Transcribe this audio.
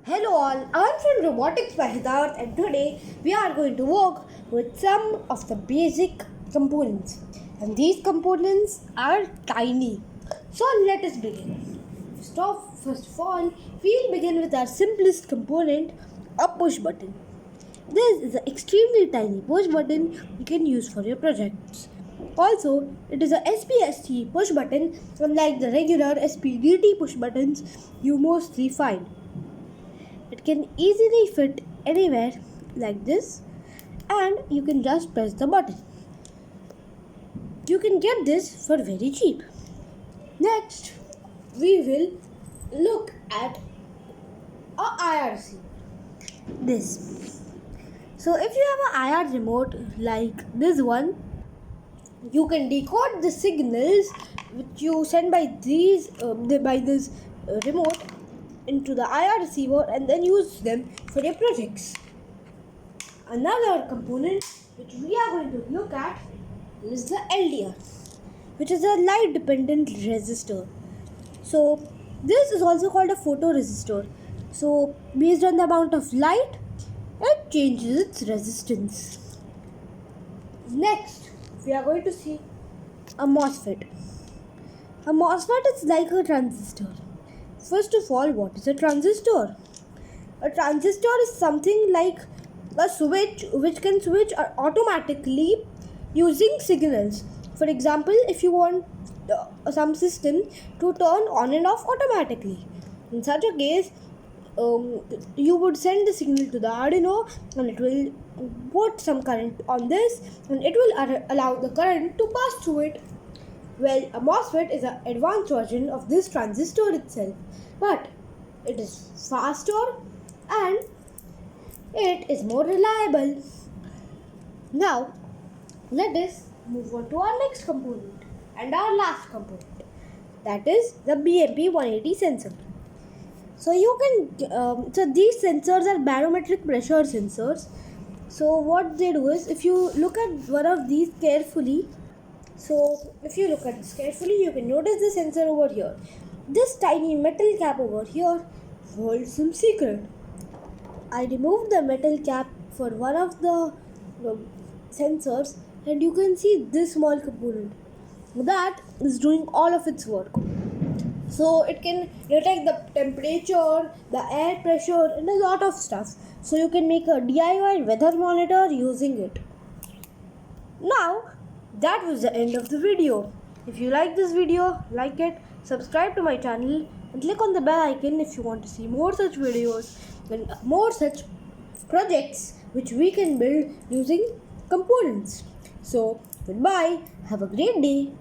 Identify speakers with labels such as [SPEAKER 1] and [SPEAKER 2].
[SPEAKER 1] Hello all, I'm from Robotics by Hidarat and today we are going to work with some of the basic components. And these components are tiny. So let us begin. First of all, we'll begin with our simplest component, a push button. This is an extremely tiny push button you can use for your projects. Also, it is a SPST push button unlike the regular SPDT push buttons you mostly find. It can easily fit anywhere like this and you can just press the button. You can get this for very cheap. Next, we will look at a IRC. This. So if you have an IR remote like this one, you can decode the signals which you send by this remote into the IR receiver and then use them for your projects. Another component which we are going to look at is the LDR, which is a light dependent resistor. So this is also called a photoresistor. So based on the amount of light, it changes its resistance. Next, we are going to see a MOSFET. A MOSFET is like a transistor. First of all, what is a transistor? A transistor is something like a switch which can switch automatically using signals. For example, if you want some system to turn on and off automatically. In such a case, you would send the signal to the Arduino and it will put some current on this and it will allow the current to pass through it. Well, a MOSFET is an advanced version of this transistor itself, but it is faster and it is more reliable. Now, let us move on to our next component and our last component, that is the BMP180 sensor. So these sensors are barometric pressure sensors. So what they do is, if you look at one of these carefully, you can notice the sensor over here. This tiny metal cap over here holds some secret. I removed the metal cap for one of the sensors and you can see this small component. That is doing all of its work. So it can detect the temperature, the air pressure and a lot of stuff. So you can make a DIY weather monitor using it. Now, that was the end of the video. If you like this video, like it, subscribe to my channel and click on the bell icon if you want to see more such videos and more such projects which we can build using components. So, goodbye. Have a great day.